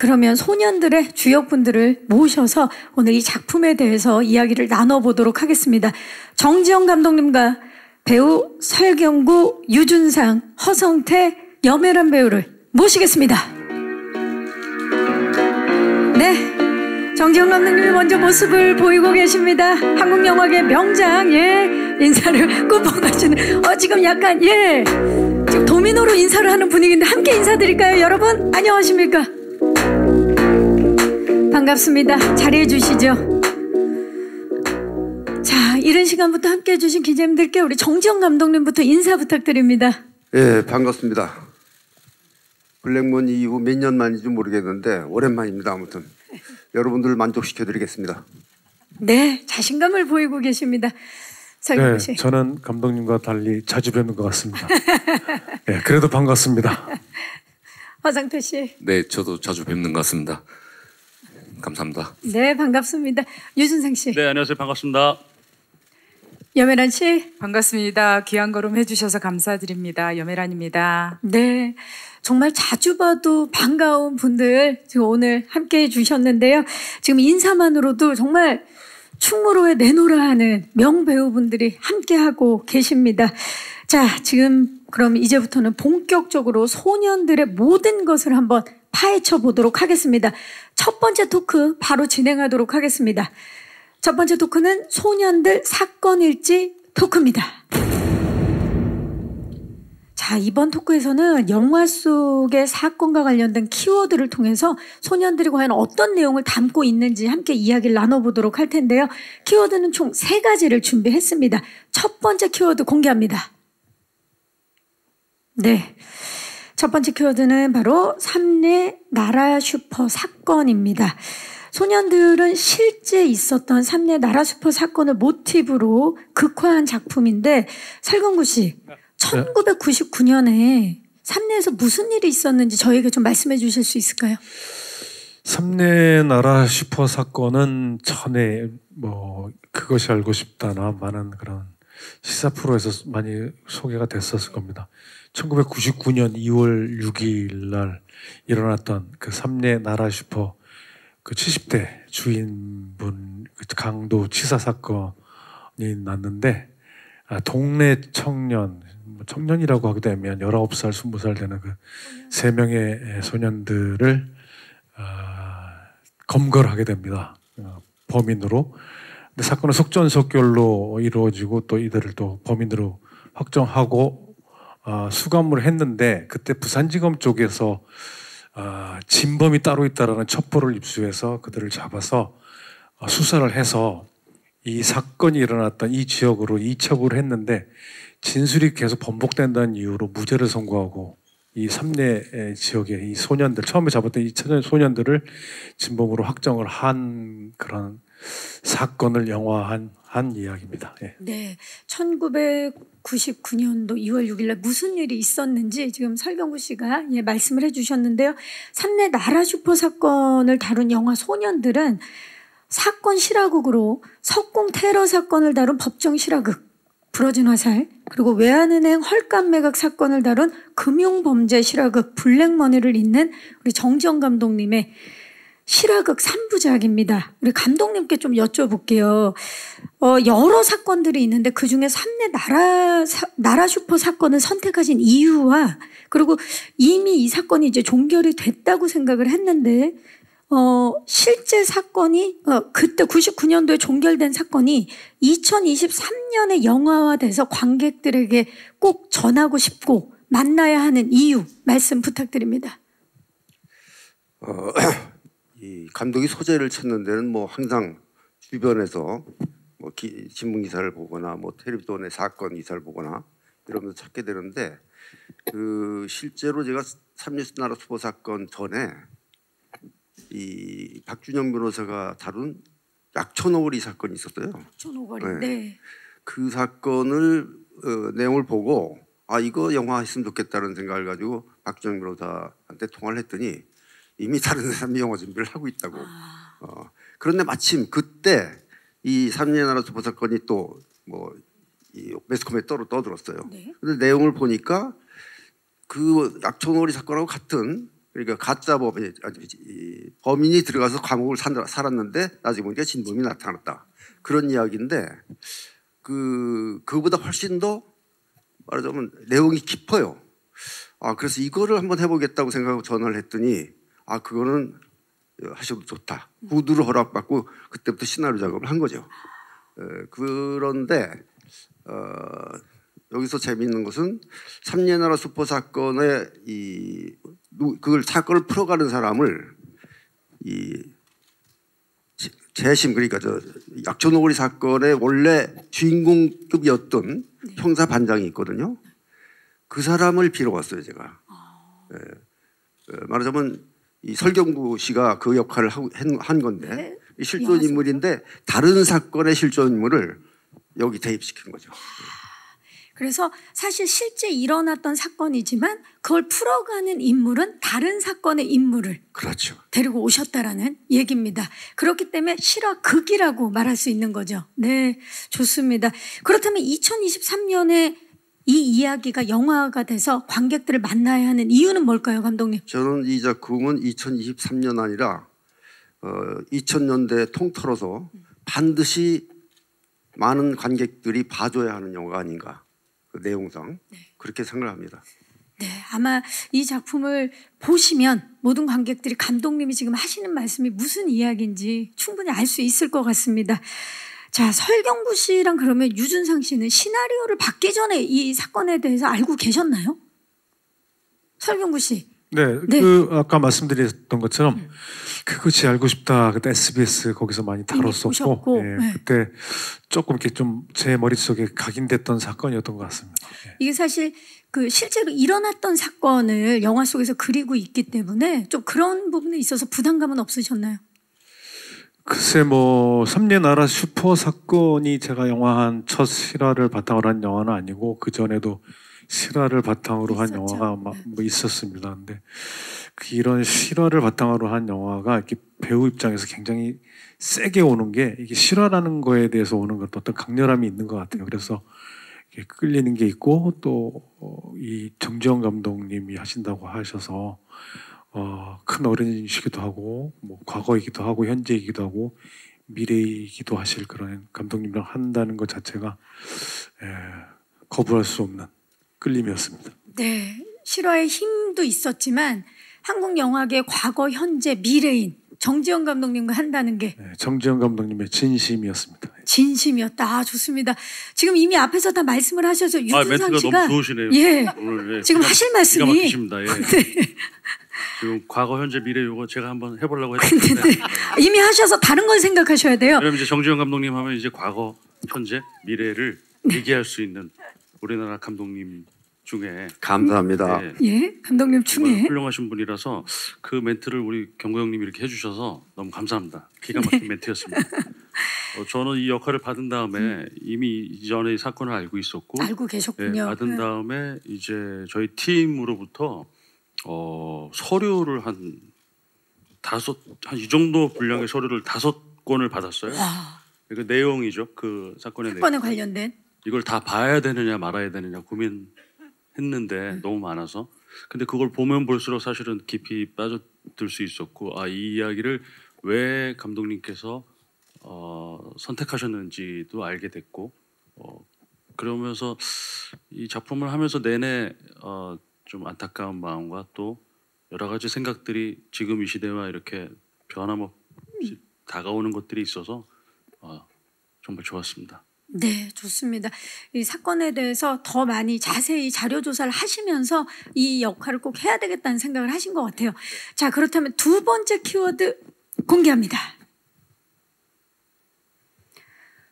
그러면 소년들의 주역분들을 모셔서 오늘 이 작품에 대해서 이야기를 나눠보도록 하겠습니다. 정지영 감독님과 배우 설경구, 유준상, 허성태, 염혜란 배우를 모시겠습니다. 네, 정지영 감독님이 먼저 모습을 보이고 계십니다. 한국 영화계 명장, 인사를 꾸벅하시는. 지금 약간 지금 도미노로 인사를 하는 분위기인데 함께 인사드릴까요, 여러분? 안녕하십니까? 반갑습니다. 자리해 주시죠. 자, 이른 시간부터 함께 해주신 기자님들께 우리 정지영 감독님부터 인사 부탁드립니다. 반갑습니다. 블랙문 이후 몇 년 만인지 모르겠는데 오랜만입니다. 아무튼 여러분들 만족시켜드리겠습니다. 네, 자신감을 보이고 계십니다. 설경구 씨. 저는 감독님과 달리 자주 뵙는 것 같습니다. 그래도 반갑습니다. 허성태 씨. 네, 저도 자주 뵙는 것 같습니다. 감사합니다. 네, 반갑습니다. 유준상 씨. 네, 안녕하세요. 반갑습니다. 염혜란 씨. 반갑습니다. 귀한 걸음 해주셔서 감사드립니다. 염혜란입니다. 네, 정말 자주 봐도 반가운 분들 지금 오늘 함께해 주셨는데요. 지금 인사만으로도 정말 충무로에 내노라 하는 명배우분들이 함께하고 계십니다. 자, 지금 그럼 이제부터는 본격적으로 소년들의 모든 것을 한번 파헤쳐 보도록 하겠습니다. 첫 번째 토크 바로 진행하도록 하겠습니다. 첫 번째 토크는 소년들 사건일지 토크입니다. 자, 이번 토크에서는 영화 속의 사건과 관련된 키워드를 통해서 소년들이 과연 어떤 내용을 담고 있는지 함께 이야기를 나눠보도록 할 텐데요. 키워드는 총 3가지를 준비했습니다. 첫 번째 키워드 공개합니다. 네, 첫 번째 키워드는 바로 삼례 나라 슈퍼 사건입니다. 소년들은 실제 있었던 삼례 나라 슈퍼 사건을 모티브로 극화한 작품인데, 설경구 씨, 1999년에 삼례에서 무슨 일이 있었는지 저에게 좀 말씀해 주실 수 있을까요? 삼례 나라 슈퍼 사건은 전에 그것이 알고 싶다나 많은 그런 시사 프로에서 많이 소개가 됐었을 겁니다. 1999년 2월 6일 날 일어났던 그 삼례 나라 슈퍼 그 70대 주인분 강도 치사 사건이 났는데, 동네 청년이라고 하게 되면 19살, 20살 되는 그 3명의 소년들을 검거를 하게 됩니다. 범인으로. 근데 사건은 속전속결로 이루어지고 또 이들을 또 범인으로 확정하고 수감을 했는데, 그때 부산지검 쪽에서 진범이 따로 있다라는 첩보를 입수해서 그들을 잡아서 수사를 해서 이 사건이 일어났던 이 지역으로 이첩을 했는데, 진술이 계속 번복된다는 이유로 무죄를 선고하고 이 삼례 지역의 이 소년들, 처음에 잡았던 이 소년들을 진범으로 확정을 한 그런 사건을 영화한 이야기입니다. 네, 1999년도 2월 6일 날 무슨 일이 있었는지 지금 설경구 씨가 말씀을 해주셨는데요. 삼례 나라 슈퍼 사건을 다룬 영화 소년들은 사건 실화극으로 석공 테러 사건을 다룬 법정 실화극 부러진 화살, 그리고 외환은행 헐값 매각 사건을 다룬 금융범죄 실화극 블랙머니를 잇는 우리 정지영 감독님의 실화극 3부작입니다. 우리 감독님께 좀 여쭤볼게요. 여러 사건들이 있는데 그중에 삼례 나라 슈퍼 사건을 선택하신 이유와, 그리고 이미 이 사건이 이제 종결이 됐다고 생각을 했는데 실제 사건이 그때 99년도에 종결된 사건이 2023년에 영화화돼서 관객들에게 꼭 전하고 싶고 만나야 하는 이유 말씀 부탁드립니다. 이 감독이 소재를 찾는 데는 항상 주변에서 신문 기사를 보거나 텔레비전의 사건 기사를 보거나 이러면서 찾게 되는데, 실제로 제가 삼례 나라 슈퍼 사건 전에 이 박준영 변호사가 다룬 약촌오거리 사건이 있었어요. 약촌오거리. 네. 그 사건을 내용을 보고 이거 영화 했으면 좋겠다는 생각을 가지고 박준영 변호사한테 통화를 했더니 이미 다른 사람이 영화 준비를 하고 있다고. 그런데 마침 그때 이 삼례 나라 슈퍼 사건이 또 이 매스컴에 떠들었어요. 네. 근데 내용을 보니까 그 약촌오거리 사건하고 같은 그러니까 가짜 범인, 범인이 들어가서 감옥을 살았는데 나중에 보니까 진범이 나타났다. 그런 이야기인데 그보다 훨씬 더 말하자면 내용이 깊어요. 그래서 이거를 한번 해보겠다고 생각하고 전화를 했더니 그거는 하셔도 좋다. 구두를 허락받고 그때부터 시나리오 작업을 한 거죠. 그런데 여기서 재미있는 것은 삼례나라 수포 사건의 그걸 사건을 풀어가는 사람을 재심 그러니까 약초노골이 사건의 원래 주인공급이었던 형사 반장이 있거든요. 그 사람을 빌어왔어요 제가. 말하자면 이 설경구 씨가 그 역할을 한 건데 실존 인물인데 다른 사건의 실존 인물을 여기 대입시킨 거죠. 그래서 사실 실제 일어났던 사건이지만 그걸 풀어가는 인물은 다른 사건의 인물을 그렇죠. 데리고 오셨다라는 얘기입니다. 그렇기 때문에 실화 극이라고 말할 수 있는 거죠. 네, 좋습니다. 그렇다면 2023년에 이 이야기가 영화가 돼서 관객들을 만나야 하는 이유는 뭘까요, 감독님? 저는 이 작품은 2023년 아니라 2000년대 통틀어서 반드시 많은 관객들이 봐줘야 하는 영화가 아닌가. 그 내용상 그렇게 생각합니다. 네, 아마 이 작품을 보시면 모든 관객들이 감독님이 지금 하시는 말씀이 무슨 이야기인지 충분히 알 수 있을 것 같습니다. 자, 설경구 씨랑 그러면 유준상 씨는 시나리오를 받기 전에 이 사건에 대해서 알고 계셨나요? 설경구 씨. 네, 네. 아까 말씀드렸던 것처럼 그것이 알고 싶다. 그때 SBS 거기서 많이 다뤘었고, 보셨고, 네. 그때 조금 이렇게 좀 제 머릿속에 각인됐던 사건이었던 것 같습니다. 이게 사실 그 실제로 일어났던 사건을 영화 속에서 그리고 있기 때문에 좀 그런 부분에 있어서 부담감은 없으셨나요? 글쎄 삼례나라 슈퍼 사건이 제가 영화한 첫 실화를 바탕으로 한 영화는 아니고 그 전에도 실화를 바탕으로 한 있었죠. 영화가 있었습니다. 근데 이런 실화를 바탕으로 한 영화가 이렇게 배우 입장에서 굉장히 세게 오는 게 이게 실화라는 거에 대해서 오는 것도 어떤 강렬함이 있는 것 같아요. 그래서 이렇게 끌리는 게 있고 또 이 정지영 감독님이 하신다고 하셔서 큰 어른이시기도 하고 과거이기도 하고 현재이기도 하고 미래이기도 하실 그런 감독님이랑 한다는 것 자체가 거부할 수 없는 끌림이었습니다. 네, 실화의 힘도 있었지만 한국 영화계 과거, 현재, 미래인 정지영 감독님과 한다는 게 정지영 감독님의 진심이었습니다. 진심이었다. 좋습니다. 지금 이미 앞에서 다 말씀을 하셔서 유준상 멘트가 씨가 너무 좋으시네요. 예, 오늘 지금 하실 말씀이 기가 막히십니다. 예. 네. 지금 과거, 현재, 미래 요거 제가 한번 해보려고 했는데 이미 하셔서 다른 걸 생각하셔야 돼요. 왜냐면 이제 정지영 감독님 하면 이제 과거, 현재, 미래를 얘기할 수 있는 우리나라 감독님 중에 감사합니다. 예, 감독님 정말 중에 훌륭하신 분이라서 그 멘트를 우리 경고 형님이 이렇게 해주셔서 너무 감사합니다. 기가 막힌 멘트였습니다. 저는 이 역할을 받은 다음에 이미 이전에 이 사건을 알고 있었고 알고 계셨군요. 받은 다음에 이제 저희 팀으로부터 서류를 한 이 정도 분량의 서류를 5권을 받았어요. 와, 그 내용이죠. 그 사건의 내용. 사건에 관련된 이걸 다 봐야 되느냐 말아야 되느냐 고민했는데 너무 많아서. 근데 그걸 보면 볼수록 사실은 깊이 빠져들 수 있었고 이 이야기를 왜 감독님께서 선택하셨는지도 알게 됐고 그러면서 이 작품을 하면서 내내 좀 안타까운 마음과 또 여러 가지 생각들이 지금 이 시대와 이렇게 변함없이 다가오는 것들이 있어서 정말 좋았습니다. 네, 좋습니다. 이 사건에 대해서 더 많이 자세히 자료 조사를 하시면서 이 역할을 꼭 해야 되겠다는 생각을 하신 것 같아요. 자, 그렇다면 두 번째 키워드 공개합니다.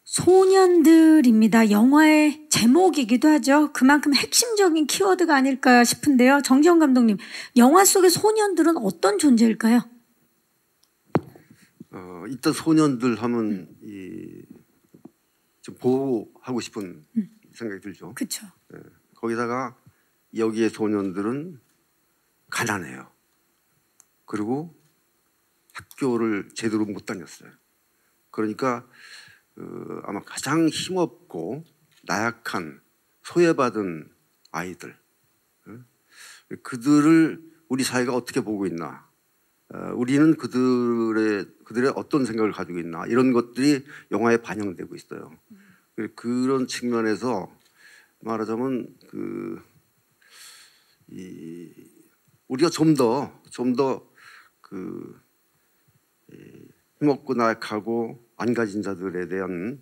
소년들입니다. 영화의 제목이기도 하죠. 그만큼 핵심적인 키워드가 아닐까 싶은데요. 정지영 감독님, 영화 속의 소년들은 어떤 존재일까요? 일단 소년들 하면 좀 보호하고 싶은 생각이 들죠. 그렇죠. 거기다가 여기의 소년들은 가난해요. 그리고 학교를 제대로 못 다녔어요. 그러니까 아마 가장 힘없고 나약한 소외받은 아이들, 그들을 우리 사회가 어떻게 보고 있나, 우리는 그들의 어떤 생각을 가지고 있나, 이런 것들이 영화에 반영되고 있어요. 그런 측면에서 말하자면 우리가 좀 더 힘없고 나약하고 안 가진 자들에 대한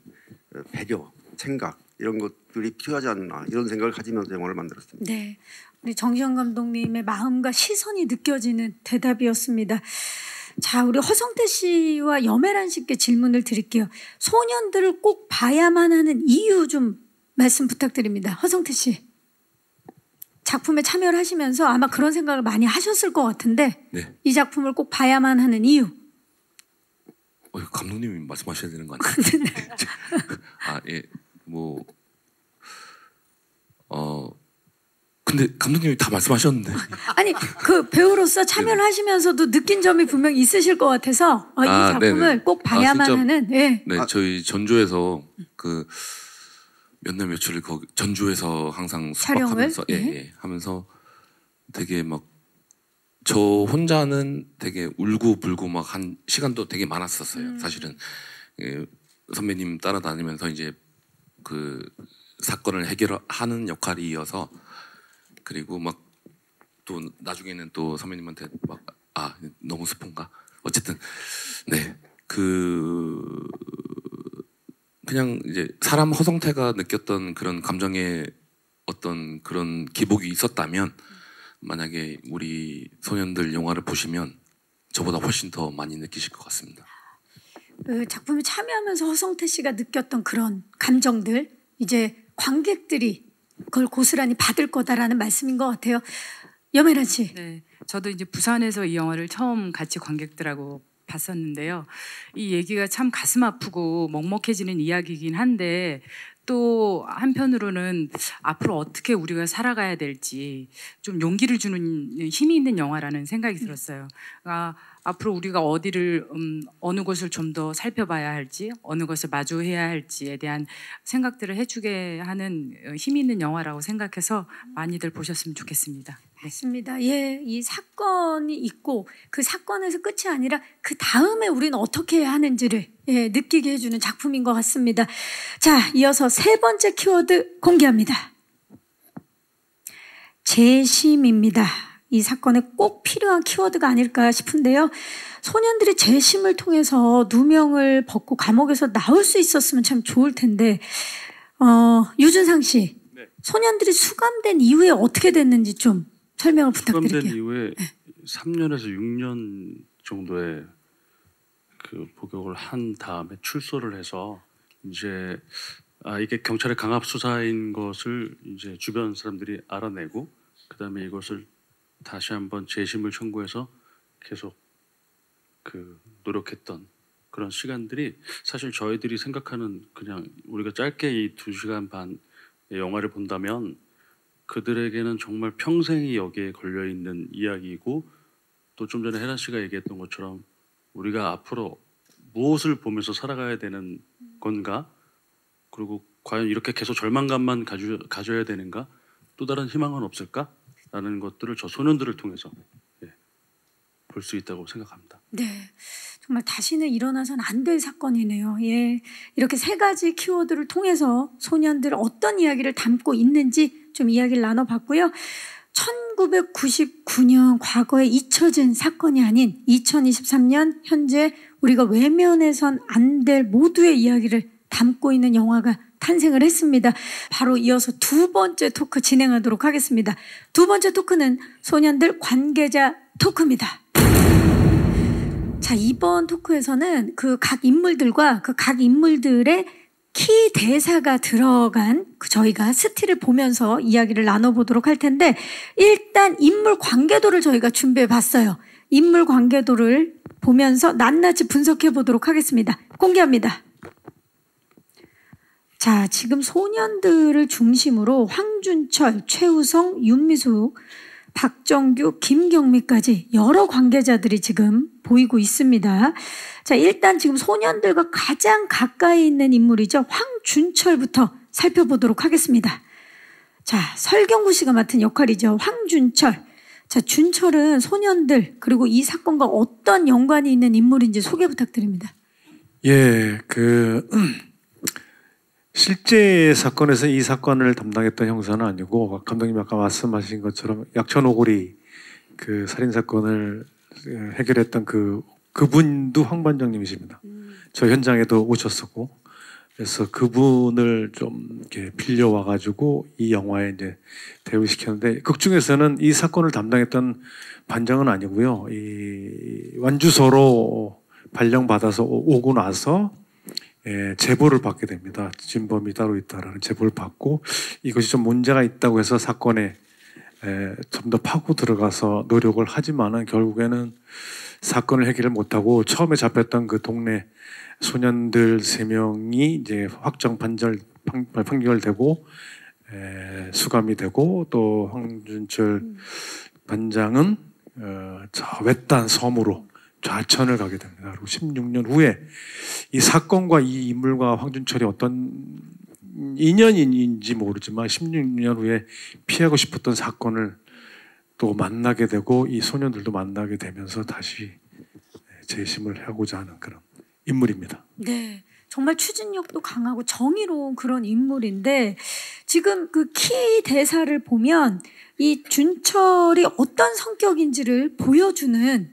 배려, 생각, 이런 것들이 필요하지 않나, 이런 생각을 가지면서 영화를 만들었습니다. 네, 우리 정시영 감독님의 마음과 시선이 느껴지는 대답이었습니다. 자, 우리 허성태 씨와 염혜란 씨께 질문을 드릴게요. 소년들을 꼭 봐야만 하는 이유 좀 말씀 부탁드립니다. 허성태 씨. 작품에 참여를 하시면서 아마 그런 생각을 많이 하셨을 것 같은데 네. 이 작품을 꼭 봐야만 하는 이유. 감독님이 말씀하셔야 되는 거 아니에요? 예, 근데 감독님이 다 말씀하셨는데. 아니, 그 배우로서 참여를 하시면서도 느낀 점이 분명히 있으실 것 같아서 이 작품을 네네. 꼭 봐야만 진짜, 하는. 네. 네, 저희 전주에서 몇 날 며칠을 거기 전주에서 항상 숙박하면서 하면서 되게 막 저 혼자는 되게 울고불고 막 한 시간도 되게 많았었어요. 사실은 선배님 따라다니면서 이제 그 사건을 해결하는 역할이어서, 그리고 막 또 나중에는 또 선배님한테 막 너무 스폰가? 어쨌든 네, 그냥 이제 사람 허성태가 느꼈던 그런 감정의 어떤 그런 기복이 있었다면, 만약에 우리 소년들 영화를 보시면 저보다 훨씬 더 많이 느끼실 것 같습니다. 그 작품에 참여하면서 허성태 씨가 느꼈던 그런 감정들, 이제 관객들이 그걸 고스란히 받을 거다라는 말씀인 것 같아요. 염혜란 씨. 네, 저도 이제 부산에서 이 영화를 처음 같이 관객들하고 봤었는데요. 이 얘기가 참 가슴 아프고 먹먹해지는 이야기이긴 한데, 또 한편으로는 앞으로 어떻게 우리가 살아가야 될지 좀 용기를 주는 힘이 있는 영화라는 생각이 들었어요. 앞으로 우리가 어디를 어느 것을 좀 더 살펴봐야 할지, 어느 것을 마주해야 할지에 대한 생각들을 해주게 하는 힘이 있는 영화라고 생각해서 많이들 보셨으면 좋겠습니다. 맞습니다. 예, 이 사건이 있고 그 사건에서 끝이 아니라 그 다음에 우리는 어떻게 해야 하는지를 느끼게 해주는 작품인 것 같습니다. 자, 이어서 세 번째 키워드 공개합니다. 재심입니다. 이 사건에 꼭 필요한 키워드가 아닐까 싶은데요. 소년들이 재심을 통해서 누명을 벗고 감옥에서 나올 수 있었으면 참 좋을 텐데, 유준상 씨, 네. 소년들이 수감된 이후에 어떻게 됐는지 좀 설명을 부탁드릴게요. 수감된 이후에 3년에서 6년 정도의 그 복역을 한 다음에 출소를 해서 이제 이게 경찰의 강압 수사인 것을 이제 주변 사람들이 알아내고, 그다음에 이것을 다시 한번 재심을 청구해서 계속 노력했던 그런 시간들이, 사실 저희들이 생각하는, 그냥 우리가 짧게 이 2시간 반의 영화를 본다면 그들에게는 정말 평생이 여기에 걸려 있는 이야기이고, 또 좀 전에 혜란 씨가 얘기했던 것처럼 우리가 앞으로 무엇을 보면서 살아가야 되는 건가, 그리고 과연 이렇게 계속 절망감만 가져야 되는가, 또 다른 희망은 없을까라는 것들을 저 소년들을 통해서 볼 수 있다고 생각합니다. 네, 정말 다시는 일어나서는 안 될 사건이네요. 예, 이렇게 세 가지 키워드를 통해서 소년들 어떤 이야기를 담고 있는지 좀 이야기를 나눠봤고요. 1999년 과거에 잊혀진 사건이 아닌 2023년 현재 우리가 외면해선 안 될 모두의 이야기를 담고 있는 영화가 탄생을 했습니다. 바로 이어서 두 번째 토크 진행하도록 하겠습니다. 두 번째 토크는 소년들 관계자 토크입니다. 자, 이번 토크에서는 그 각 인물들과 그 각 인물들의 키 대사가 들어간 저희가 스틸을 보면서 이야기를 나눠보도록 할 텐데, 일단 인물 관계도를 저희가 준비해 봤어요. 인물 관계도를 보면서 낱낱이 분석해 보도록 하겠습니다. 공개합니다. 자, 지금 소년들을 중심으로 황준철, 최우성, 윤미숙, 박정규, 김경미까지 여러 관계자들이 지금 보이고 있습니다. 자, 일단 지금 소년들과 가장 가까이 있는 인물이죠. 황준철부터 살펴보도록 하겠습니다. 자, 설경구 씨가 맡은 역할이죠. 황준철. 자, 준철은 소년들 그리고 이 사건과 어떤 연관이 있는 인물인지 소개 부탁드립니다. 예, 실제 사건에서 이 사건을 담당했던 형사는 아니고 감독님이 아까 말씀하신 것처럼 약천 오고리 그 살인 사건을 해결했던 그분도 황반장님이십니다. 저 현장에도 오셨었고, 그래서 그분을 좀 이렇게 빌려와 가지고 이 영화에 이제 대우시켰는데, 극 중에서는 이 사건을 담당했던 반장은 아니고요. 이 완주소로 발령받아서 오고 나서 제보를 받게 됩니다. 진범이 따로 있다라는 제보를 받고, 이것이 좀 문제가 있다고 해서 사건에 좀 더 파고 들어가서 노력을 하지만은 결국에는 사건을 해결을 못하고 처음에 잡혔던 그 동네 소년들 3명이 이제 확정 판결되고 수감이 되고, 또 황준철 반장은 저 외딴 섬으로 좌천을 가게 됩니다. 그리고 16년 후에 이 사건과 이 인물과 황준철이 어떤 인연인지 모르지만 16년 후에 피하고 싶었던 사건을 또 만나게 되고, 이 소년들도 만나게 되면서 다시 재심을 하고자 하는 그런 인물입니다. 네, 정말 추진력도 강하고 정의로운 그런 인물인데, 지금 그 키 대사를 보면 이 준철이 어떤 성격인지를 보여주는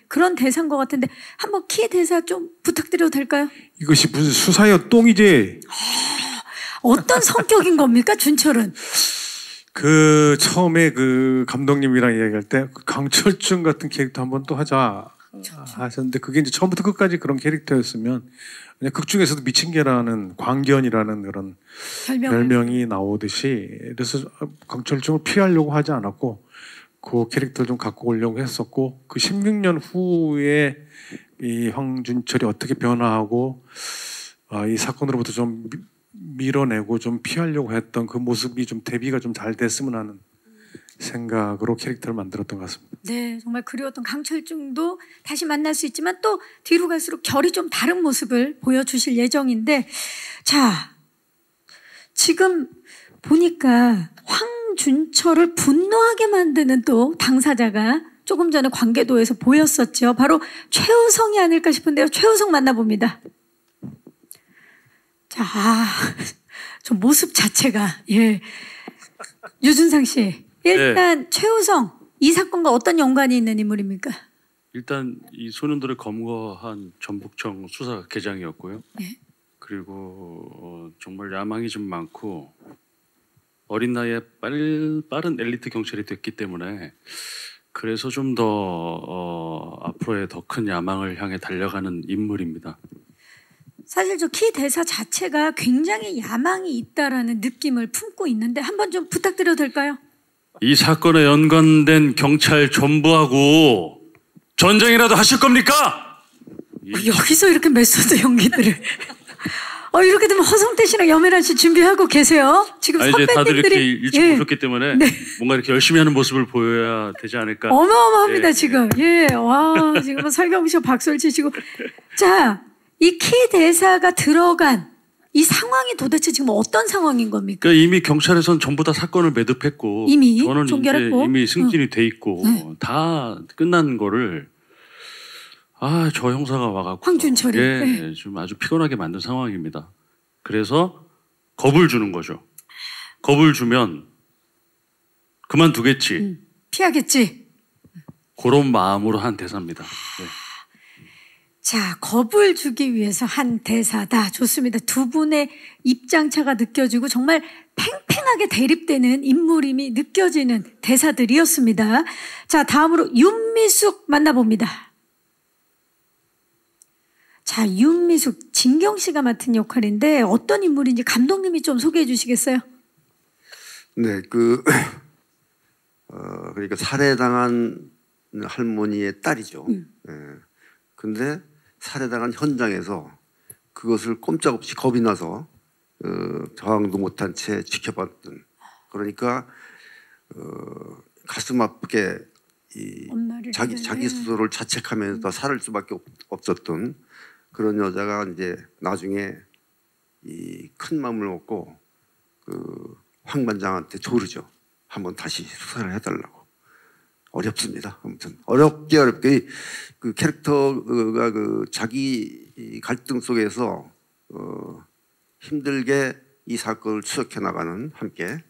그런 대사인 것 같은데, 한번 키 대사 좀 부탁드려도 될까요? 이것이 무슨 수사여 똥이지? 어떤 성격인 겁니까, 준철은? 처음에 감독님이랑 이야기할 때 강철중 같은 캐릭터 한번 또 하자 하셨는데, 그게 이제 처음부터 끝까지 그런 캐릭터였으면 그냥 극 중에서도 미친 개라는 광견이라는 그런 별명이 나오듯이, 그래서 강철중을 피하려고 하지 않았고 그 캐릭터를 좀 갖고 오려고 했었고, 그 16년 후에 이 황준철이 어떻게 변화하고 이 사건으로부터 좀 밀어내고 좀 피하려고 했던 그 모습이 좀 대비가 좀 잘 됐으면 하는 생각으로 캐릭터를 만들었던 것 같습니다. 네, 정말 그리웠던 강철중도 다시 만날 수 있지만 또 뒤로 갈수록 결이 좀 다른 모습을 보여주실 예정인데, 자, 지금 보니까 황준철을 분노하게 만드는 또 당사자가 조금 전에 관계도에서 보였었죠. 바로 최우성이 아닐까 싶은데요. 최우성 만나봅니다. 자, 저 모습 자체가 유준상 씨, 일단 최우성, 이 사건과 어떤 연관이 있는 인물입니까? 일단 이 소년들을 검거한 전북청 수사계장이었고요. 그리고 정말 야망이 좀 많고 어린 나이에 빠른 엘리트 경찰이 됐기 때문에, 그래서 좀 더 앞으로의 더 큰 야망을 향해 달려가는 인물입니다. 사실 저 키 대사 자체가 굉장히 야망이 있다라는 느낌을 품고 있는데, 한번 좀 부탁드려도 될까요? 이 사건에 연관된 경찰 전부하고 전쟁이라도 하실 겁니까? 여기서 이렇게 메소드 연기들을 이렇게 되면 허성태 씨랑 염혜란 씨 준비하고 계세요. 지금 이제 다들 이렇게 선배님들이 일찍 오셨기 때문에 뭔가 이렇게 열심히 하는 모습을 보여야 되지 않을까. 어마어마합니다. 지금 와, 지금 설경구 씨 박수를 치시고. 자, 이 키 대사가 들어간 이 상황이 도대체 지금 어떤 상황인 겁니까? 그러니까 이미 경찰에서는 전부 다 사건을 매듭했고, 이미 저는 종결했고, 이제 이미 승진이 돼 있고 다 끝난 거를 저 형사가 와갖고 황준철이 좀 아주 피곤하게 만든 상황입니다. 그래서 겁을 주는 거죠. 겁을 주면 그만두겠지. 피하겠지. 그런 마음으로 한 대사입니다. 자, 겁을 주기 위해서 한 대사다. 좋습니다. 두 분의 입장차가 느껴지고 정말 팽팽하게 대립되는 인물임이 느껴지는 대사들이었습니다. 자, 다음으로 윤미숙 만나봅니다. 자, 윤미숙, 진경 씨가 맡은 역할인데 어떤 인물인지 감독님이 좀 소개해 주시겠어요? 네, 그러니까 살해당한 할머니의 딸이죠. 근데 살해당한 현장에서 그것을 꼼짝없이 겁이 나서 저항도 못한 채 지켜봤던, 그러니까 가슴 아프게 자기 스스로를 자책하면서 살을 수밖에 없었던 그런 여자가 이제 나중에 이 큰 마음을 먹고 황 반장한테 조르죠. 한번 다시 수사를 해달라고. 어렵습니다. 아무튼 어렵게 그 캐릭터가 그 자기 갈등 속에서 힘들게 이 사건을 추적해 나가는 함께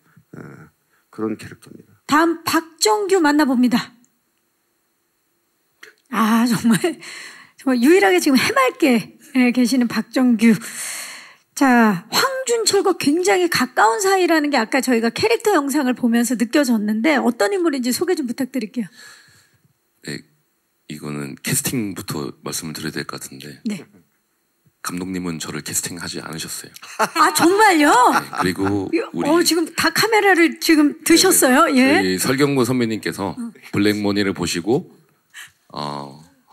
그런 캐릭터입니다. 다음 박정규 만나봅니다. 아 정말 유일하게 지금 해맑게 계시는 박정규. 자, 황준철과 굉장히 가까운 사이라는 게 아까 저희가 캐릭터 영상을 보면서 느껴졌는데 어떤 인물인지 소개 좀 부탁드릴게요. 네, 이거는 캐스팅부터 말씀을 드려야 될 것 같은데 네. 감독님은 저를 캐스팅하지 않으셨어요. 아 정말요? 네, 그리고 우리 지금 다 카메라를 지금 드셨어요? 예. 저희 설경구 선배님께서 블랙머니를 보시고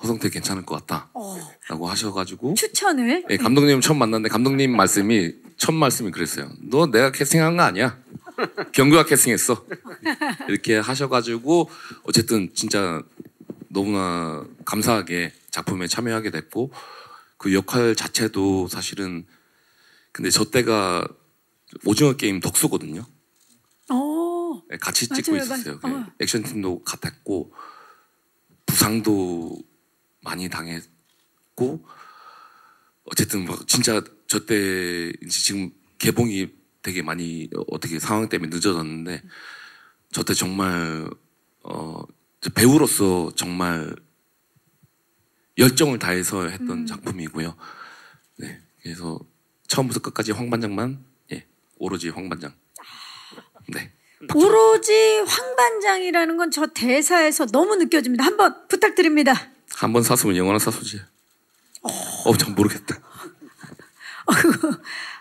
허성태 괜찮을 것 같다라고 하셔가지고 추천을. 네, 감독님 처음 만났는데 감독님 첫 말씀이 그랬어요. 너 내가 캐스팅한 거 아니야? 경규가 캐스팅했어. 이렇게 하셔가지고 어쨌든 진짜 너무나 감사하게 작품에 참여하게 됐고 그 역할 자체도 사실은 근데 저 때가 오징어 게임 덕수거든요. 네, 같이 찍고 맞아요, 있었어요. 맞아요. 액션팀도 같았고 부상도 많이 당했고 어쨌든 뭐 진짜 저 때 지금 개봉이 되게 많이 어떻게 상황 때문에 늦어졌는데 저 때 정말 배우로서 정말 열정을 다해서 했던 작품이고요. 네, 그래서 처음부터 끝까지 황반장만 오로지 황반장. 네. 오로지 황반장이라는 건 저 대사에서 너무 느껴집니다. 한번 부탁드립니다. 한 번 사수면 영원한 사수지. 전 모르겠다.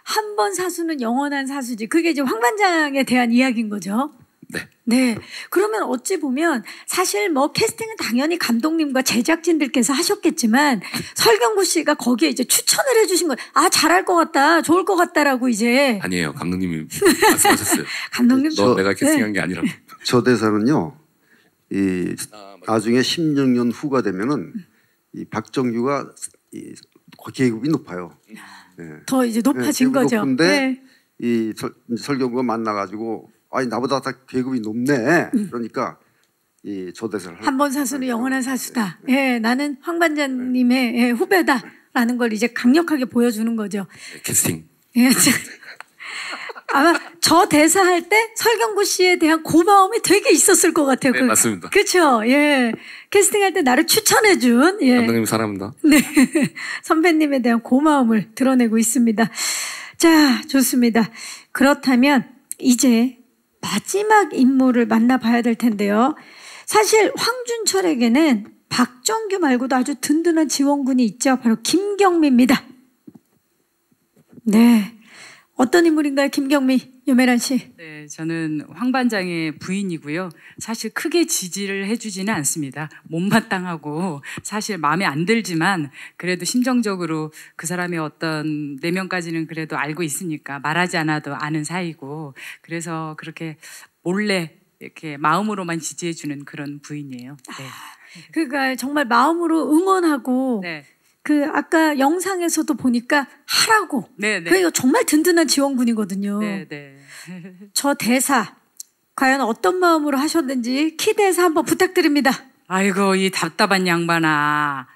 한 번 사수는 영원한 사수지. 그게 이제 황반장에 대한 이야기인 거죠. 네. 네. 그러면 어찌 보면 사실 뭐 캐스팅은 당연히 감독님과 제작진들께서 하셨겠지만 설경구 씨가 거기에 이제 추천을 해주신 거예요. 아, 잘할 것 같다, 좋을 것 같다라고 이제. 아니에요. 감독님이 말씀하셨어요. 감독님. 너 내가 캐스팅한 게 아니라고. 저 대사는요. 나중에 16년 후가 되면은 이 박정규가 계급이 높아요. 네. 더 이제 높아진 거죠. 높은데 이 설경구가 만나가지고 아니 나보다 다 계급이 높네. 그러니까 이 저 대사를 한 번 사수는 영원한 사수다. 예, 나는 황반장님의 후배다라는 걸 이제 강력하게 보여주는 거죠. 캐스팅. 예, 아마 저 대사 할 때 설경구 씨에 대한 고마움이 되게 있었을 것 같아요. 네, 맞습니다. 그렇죠. 예, 캐스팅할 때 나를 추천해준 감독님 사랑합니다. 네, 선배님에 대한 고마움을 드러내고 있습니다. 자, 좋습니다. 그렇다면 이제 마지막 인물을 만나봐야 될 텐데요. 사실 황준철에게는 박정규 말고도 아주 든든한 지원군이 있죠. 바로 김경미입니다. 네, 어떤 인물인가요, 김경미, 유메란 씨? 네, 저는 황반장의 부인이고요. 사실 크게 지지를 해주지는 않습니다. 못마땅하고 사실 마음에 안 들지만 그래도 심정적으로 그 사람의 어떤 내면까지는 그래도 알고 있으니까 말하지 않아도 아는 사이고 그래서 그렇게 몰래 이렇게 마음으로만 지지해주는 그런 부인이에요. 네. 그러니까 정말 마음으로 응원하고 네. 그 아까 영상에서도 보니까 하라고. 네, 네. 그러니까 정말 든든한 지원군이거든요. 네, 네. 저 대사 과연 어떤 마음으로 하셨는지 키 대사 한번 부탁드립니다. 아이고 이 답답한 양반아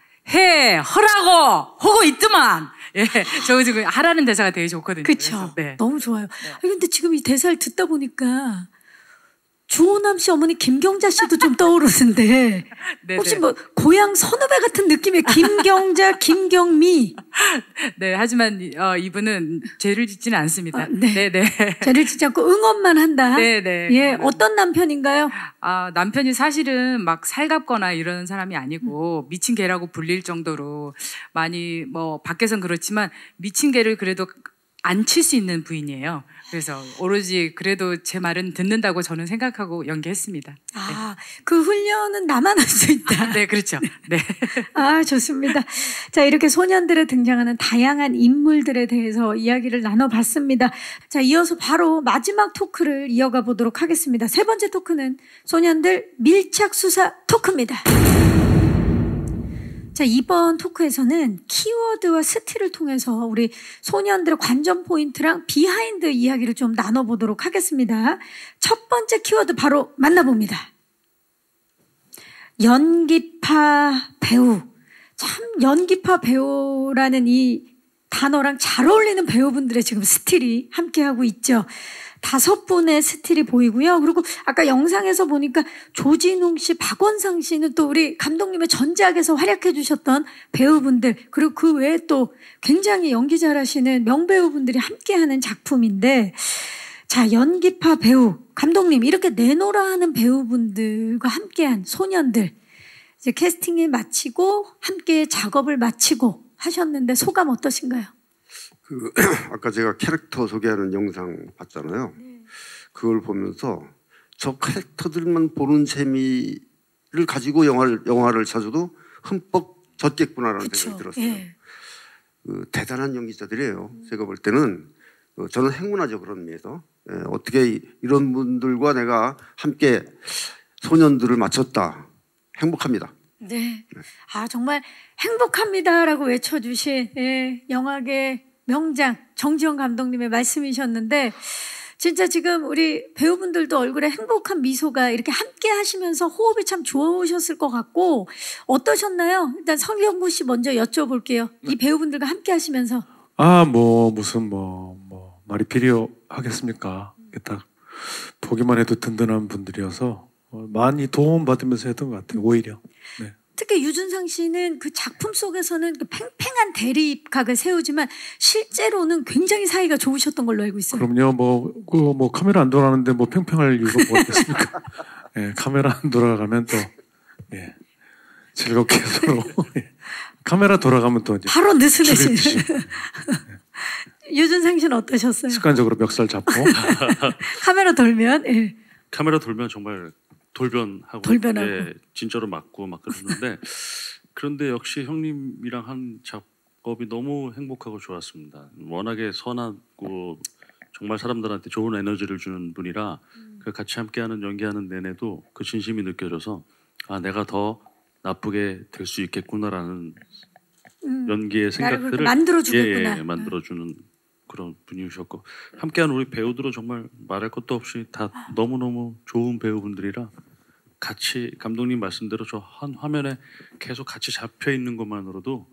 하라고 하고 있더만. 예, 저 지금 하라는 대사가 되게 좋거든요. 그렇죠. 네. 너무 좋아요. 아니, 근데 지금 이 대사를 듣다 보니까 주호남 씨 어머니 김경자 씨도 좀 떠오르는데 네, 혹시 네. 뭐 고향 선후배 같은 느낌의 김경자, 김경미. 네, 하지만 이분은 죄를 짓지는 않습니다. 아, 네. 네, 네. 죄를 짓지 않고 응원만 한다. 네, 네. 예, 어떤 남편인가요? 남편이 사실은 막 살갑거나 이런 사람이 아니고 미친 개라고 불릴 정도로 많이 뭐 밖에선 그렇지만 미친 개를 그래도 안 칠 수 있는 부인이에요. 그래서 오로지 그래도 제 말은 듣는다고 저는 생각하고 연기했습니다. 아, 그 훈련은 나만 할 수 있다. 네, 그렇죠. 네. 아, 좋습니다. 자, 이렇게 소년들에 등장하는 다양한 인물들에 대해서 이야기를 나눠봤습니다. 자, 이어서 바로 마지막 토크를 이어가 보도록 하겠습니다. 세 번째 토크는 소년들 밀착 수사 토크입니다. 자, 이번 토크에서는 키워드와 스틸을 통해서 우리 소년들의 관전 포인트랑 비하인드 이야기를 좀 나눠보도록 하겠습니다. 첫 번째 키워드 바로 만나봅니다. 연기파 배우. 참 연기파 배우라는 이 단어랑 잘 어울리는 배우분들의 지금 스틸이 함께하고 있죠. 5분의 스틸이 보이고요. 그리고 아까 영상에서 보니까 조진웅 씨, 박원상 씨는 또 우리 감독님의 전작에서 활약해 주셨던 배우분들, 그리고 그 외에 또 굉장히 연기 잘하시는 명배우분들이 함께하는 작품인데, 자, 연기파 배우, 감독님 이렇게 내노라 하는 배우분들과 함께한 소년들, 이제 캐스팅을 마치고 함께 작업을 마치고 하셨는데 소감 어떠신가요? 아까 제가 캐릭터 소개하는 영상 봤잖아요. 그걸 보면서 저 캐릭터들만 보는 재미를 가지고 영화를 찾아도 흠뻑 젖겠구나라는 그쵸. 생각이 들었어요. 예. 대단한 연기자들이에요. 제가 볼 때는 저는 행운하죠, 그런 의미에서. 어떻게 이런 분들과 내가 함께 소년들을 마쳤다. 행복합니다. 네. 아, 정말 행복합니다라고 외쳐주신 영화계 명장 정지영 감독님의 말씀이셨는데, 진짜 지금 우리 배우분들도 얼굴에 행복한 미소가 이렇게 함께 하시면서 호흡이 참 좋으셨을 것 같고, 어떠셨나요? 일단 설경구 씨 먼저 여쭤볼게요. 이 배우분들과 함께 하시면서. 무슨 말이 필요하겠습니까? 딱 보기만 해도 든든한 분들이어서 많이 도움받으면서 했던 것 같아요. 오히려. 네. 특히 유준상 씨는 그 작품 속에서는 그 팽팽한 대립각을 세우지만 실제로는 굉장히 사이가 좋으셨던 걸로 알고 있어요. 그럼요. 카메라 안 돌아가는데 팽팽할 이유가 뭐겠습니까? 예, 카메라 안 돌아가면 또 즐겁게 서로 카메라 돌아가면 또 이제 바로 느슨해지는. 유준상 씨는 어떠셨어요? 습관적으로 멱살 잡고 카메라 돌면 카메라 돌면 정말 돌변하고 진짜로 맞고 막 그러는데 그런데 역시 형님이랑 한 작업이 너무 행복하고 좋았습니다. 워낙에 선하고 정말 사람들한테 좋은 에너지를 주는 분이라 그 같이 함께하는 연기하는 내내도 그 진심이 느껴져서 내가 더 나쁘게 될 수 있겠구나라는 연기의 생각들을 만들어주겠구나. 만들어주는 그런 분이셨고, 함께하는 우리 배우들은 정말 말할 것도 없이 다 너무너무 좋은 배우분들이라 같이 감독님 말씀대로 저 한 화면에 계속 같이 잡혀 있는 것만으로도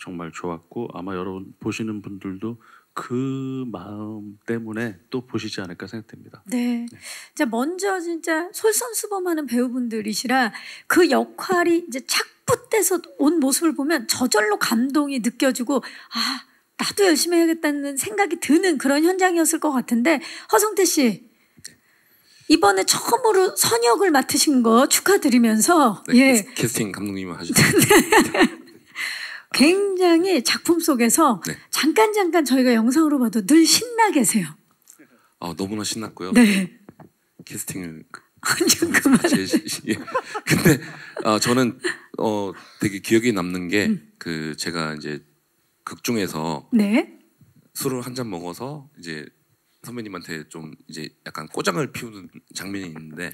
정말 좋았고, 아마 여러분 보시는 분들도 그 마음 때문에 또 보시지 않을까 생각됩니다. 네. 자, 먼저 진짜 솔선수범하는 배우분들이시라 그 역할이 이제 착붙돼서 온 모습을 보면 저절로 감동이 느껴지고, 나도 열심히 해야겠다는 생각이 드는 그런 현장이었을 것 같은데, 허성태 씨 이번에 처음으로 선역을 맡으신 거 축하드리면서 캐스팅 감독님을 하셨어요. 굉장히 작품 속에서 잠깐 저희가 영상으로 봐도 늘 신나 계세요. 너무나 신났고요. 네. 캐스팅을 그만. 근데 저는 되게 기억에 남는 게 그 제가 이제 극 중에서 술을 한 잔 먹어서 이제 선배님한테 좀 이제 약간 꼬장을 피우는 장면이 있는데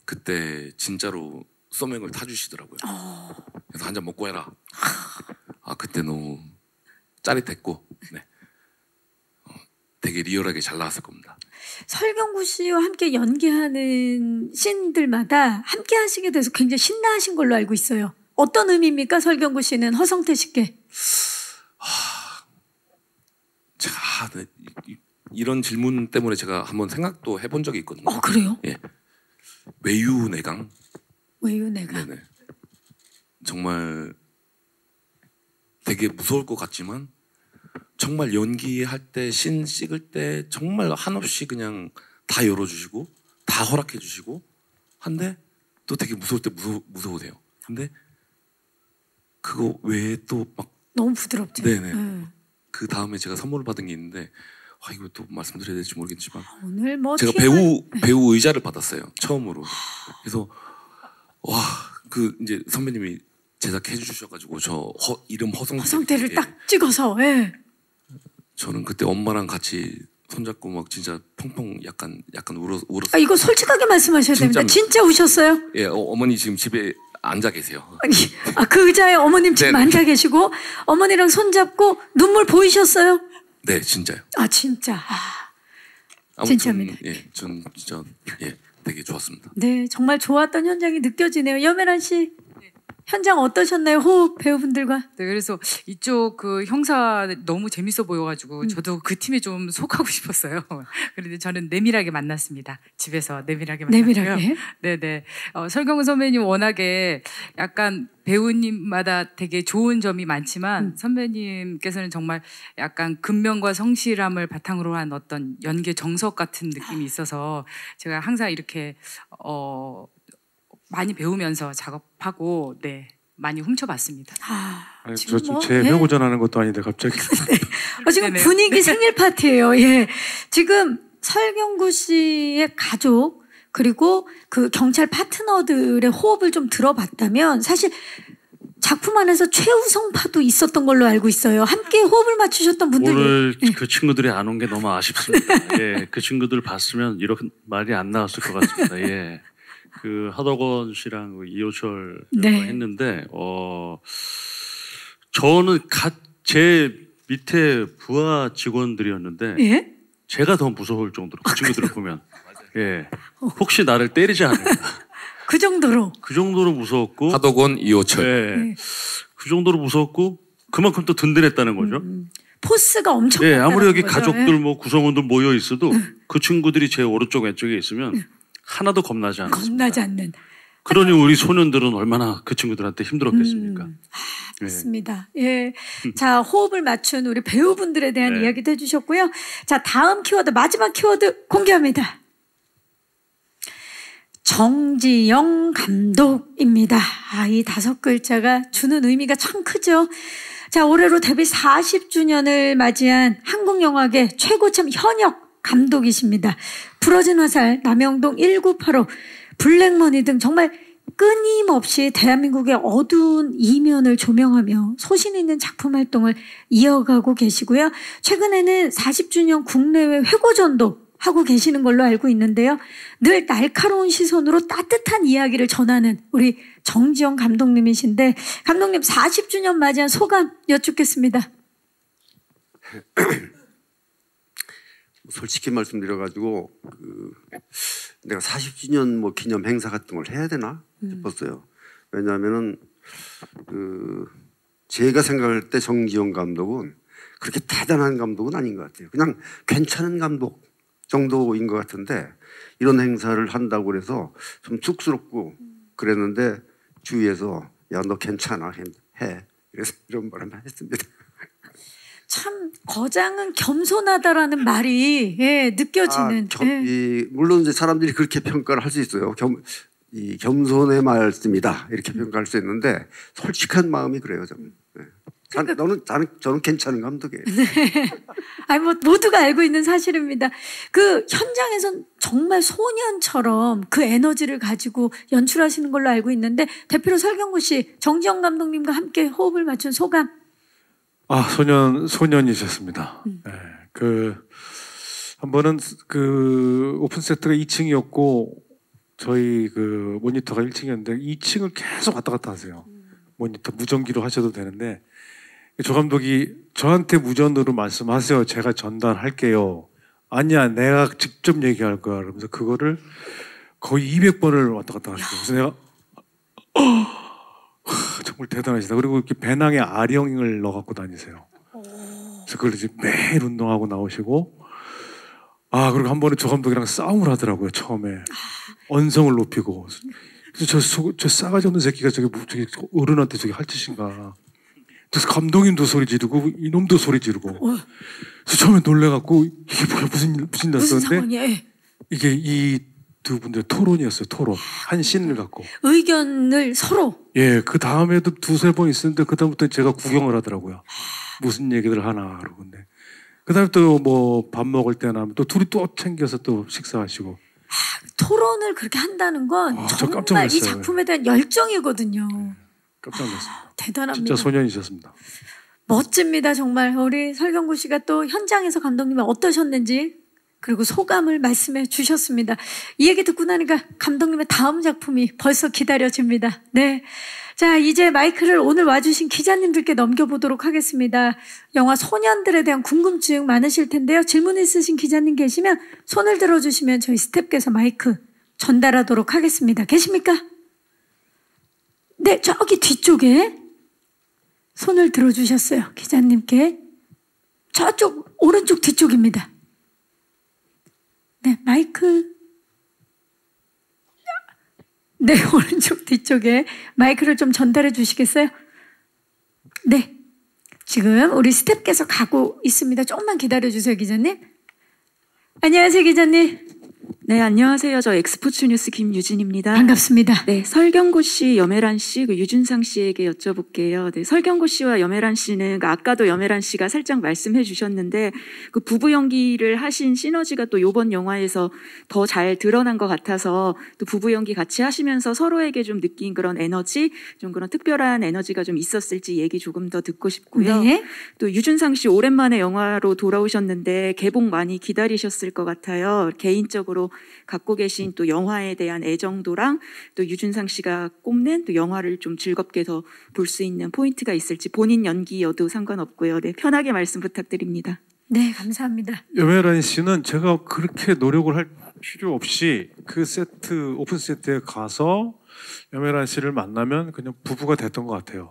그때 진짜로 소맥을 타주시더라고요. 그래서 한 잔 먹고 해라. 그때 너무 짜릿했고 되게 리얼하게 잘 나왔을 겁니다. 설경구 씨와 함께 연기하는 씬들마다 함께 하시게 돼서 굉장히 신나하신 걸로 알고 있어요. 어떤 의미입니까? 설경구 씨는 허성태 씨께. 이런 질문 때문에 제가 한번 생각도 해본 적이 있거든요. 그래요? 예. 외유내강. 외유내강. 네네. 정말 되게 무서울 것 같지만 정말 연기할 때, 씬 찍을 때 정말 한없이 그냥 다 열어주시고 다 허락해주시고 한데 또 되게 무서울 때 무서우세요. 근데 그거 외에 또 막 너무 부드럽죠. 네네. 그 다음에 제가 선물을 받은 게 있는데 이거 또 말씀드려야 될지 모르겠지만 오늘 제가 배우 의자를 받았어요. 처음으로. 그래서 그 이제 선배님이 제작해 주셔가지고 저 이름 허성태를 딱 찍어서. 저는 그때 엄마랑 같이 손잡고 막 진짜 펑펑 약간 울었어요. 이거 솔직하게 말씀하셔야 됩니다. 진짜 우셨어요? 예, 어머니 지금 집에 앉아 계세요. 그 의자에 어머님 지금 앉아 계시고 어머니랑 손잡고 눈물 보이셨어요? 네, 진짜요. 진짜. 아무튼, 진짜입니다. 전 진짜 되게 좋았습니다. 네, 정말 좋았던 현장이 느껴지네요. 여메란 씨, 현장 어떠셨나요? 호흡 배우분들과. 네, 그래서 이쪽 그 형사 너무 재밌어 보여가지고 저도 그 팀에 좀 속하고 싶었어요. 그런데 저는 내밀하게 만났습니다. 집에서 내밀하게 만났고요. 내밀하게. 네네. 설경구 선배님 워낙에 약간 배우님마다 되게 좋은 점이 많지만 선배님께서는 정말 약간 근면과 성실함을 바탕으로 한 어떤 연기 정석 같은 느낌이 있어서 제가 항상 이렇게 많이 배우면서 작업하고 네 많이 훔쳐봤습니다. 아니, 지금 저 뭐, 제 예. 회고 전하는 것도 아닌데 갑자기. 지금 네네. 분위기 생일 파티예요. 예. 지금 설경구 씨의 가족 그리고 그 경찰 파트너들의 호흡을 좀 들어봤다면 사실 작품 안에서 최우성파도 있었던 걸로 알고 있어요. 함께 호흡을 맞추셨던 분들이. 오늘 그 친구들이 안 온 게 너무 아쉽습니다. 예, 그 친구들 봤으면 이런 말이 안 나왔을 것 같습니다. 예. 그 하덕원 씨랑 그 이호철 네. 했는데 저는 제 밑에 부하 직원들이었는데 예? 제가 더 무서울 정도로 그 친구들을 보면 예 혹시 나를 때리지 않을까 그 정도로. 그 정도로 무서웠고 하덕원, 이호철. 예, 그 정도로 무서웠고 그만큼 또 든든했다는 거죠. 포스가 엄청. 예, 아무리 여기 거죠. 가족들 뭐 구성원들 모여 있어도 그 친구들이 제 오른쪽 왼쪽에 있으면 하나도 겁나지 않습니다. 겁나지 않는. 그러니 우리 소년들은 얼마나 그 친구들한테 힘들었겠습니까? 예. 맞습니다. 예. 자, 호흡을 맞춘 우리 배우분들에 대한 네. 이야기도 해주셨고요. 자, 다음 키워드, 마지막 키워드 공개합니다. 정지영 감독입니다. 이 5글자가 주는 의미가 참 크죠. 자, 올해로 데뷔 40주년을 맞이한 한국영화계 최고참 현역 감독이십니다. 부러진 화살, 남영동 1985, 블랙머니 등 정말 끊임없이 대한민국의 어두운 이면을 조명하며 소신 있는 작품 활동을 이어가고 계시고요. 최근에는 40주년 국내외 회고전도 하고 계시는 걸로 알고 있는데요. 늘 날카로운 시선으로 따뜻한 이야기를 전하는 우리 정지영 감독님이신데 감독님 40주년 맞이한 소감 여쭙겠습니다. 솔직히 말씀드려가지고 내가 40주년 뭐 기념 행사 같은 걸 해야 되나 싶었어요. 왜냐하면은 제가 생각할 때 정지영 감독은 그렇게 대단한 감독은 아닌 것 같아요. 그냥 괜찮은 감독 정도인 것 같은데 이런 행사를 한다고 그래서 좀 쑥스럽고 그랬는데 주위에서 야 너 괜찮아 해 그래서 이런 말을 했습니다. 참 거장은 겸손하다라는 말이 느껴지는. 물론 이제 사람들이 그렇게 평가를 할 수 있어요. 겸손의 말씀이다 이렇게 평가할 수 있는데 솔직한 마음이 그래요 저는. 네. 저는 괜찮은 감독이에요. 아니 뭐 모두가 알고 있는 사실입니다. 그 현장에선 정말 소년처럼 그 에너지를 가지고 연출하시는 걸로 알고 있는데 대표로 설경구 씨, 정지영 감독님과 함께 호흡을 맞춘 소감. 소년이셨습니다. 네, 한 번은 오픈 세트가 2층이었고 저희 모니터가 1층이었는데 2층을 계속 왔다 갔다 하세요. 모니터 무전기로 하셔도 되는데 조 감독이 저한테 무전으로 말씀하세요. 제가 전달할게요. 아니야, 내가 직접 얘기할 거야. 그러면서 그거를 거의 200번을 왔다 갔다 하시고 그래서 내가 정말 대단하시다. 그리고 이렇게 배낭에 아령을 넣어 갖고 다니세요. 그래서 그걸 이제 매일 운동하고 나오시고 그리고 한 번에 조 감독이랑 싸움을 하더라고요. 처음에 언성을 높이고 그래서 저 싸가지 없는 새끼가 저기 어른한테 저기 할 짓인가. 그래서 감독님도 소리 지르고 이놈도 소리 지르고 그래서 처음에 놀래갖고 이게 뭐야 무슨 일 났었는데 이게 이 두 분들 토론이었어요. 토론 한 씬을 갖고 의견을 서로. 그 다음에도 2-3번 있었는데 그 다음부터 제가 구경을 하더라고요. 무슨 얘기를 하나 그러고 근데 그 다음에 또 뭐 밥 먹을 때나 또 둘이 또 챙겨서 또 식사하시고. 토론을 그렇게 한다는 건 저 깜짝 정말 이 놀랐어요. 작품에 대한 열정이거든요. 깜짝 놀랐습니다. 대단합니다. 진짜 소년이셨습니다. 멋집니다. 정말 우리 설경구 씨가 또 현장에서 감독님이 어떠셨는지 그리고 소감을 말씀해 주셨습니다. 이 얘기 듣고 나니까 감독님의 다음 작품이 벌써 기다려집니다. 네. 자, 이제 마이크를 오늘 와주신 기자님들께 넘겨보도록 하겠습니다. 영화 소년들에 대한 궁금증 많으실 텐데요. 질문 있으신 기자님 계시면 손을 들어주시면 저희 스태프께서 마이크 전달하도록 하겠습니다. 계십니까? 네, 저기 뒤쪽에 손을 들어주셨어요. 기자님께. 저쪽 오른쪽 뒤쪽입니다. 네, 마이크. 네, 오른쪽 뒤쪽에 마이크를 좀 전달해 주시겠어요? 네, 지금 우리 스태프께서 가고 있습니다. 조금만 기다려 주세요, 기자님. 안녕하세요, 기자님. 네, 안녕하세요. 저 엑스포츠 뉴스 김유진입니다. 반갑습니다. 네, 설경구 씨, 염혜란 씨, 유준상 씨에게 여쭤볼게요. 네, 설경구 씨와 염혜란 씨는 아까도 염혜란 씨가 살짝 말씀해 주셨는데 그 부부 연기를 하신 시너지가 또 이번 영화에서 더 잘 드러난 것 같아서 또 부부 연기 같이 하시면서 서로에게 좀 느낀 그런 에너지, 좀 그런 특별한 에너지가 좀 있었을지 얘기 조금 더 듣고 싶고요. 네. 또 유준상 씨 오랜만에 영화로 돌아오셨는데 개봉 많이 기다리셨을 것 같아요. 개인적으로 갖고 계신 또 영화에 대한 애정도랑 또 유준상 씨가 꼽는 또 영화를 좀 즐겁게 더 볼 수 있는 포인트가 있을지 본인 연기여도 상관없고요. 네, 편하게 말씀 부탁드립니다. 네, 감사합니다. 염혜란 씨는 제가 그렇게 노력을 할 필요 없이 그 세트 오픈 세트에 가서 염혜란 씨를 만나면 그냥 부부가 됐던 것 같아요.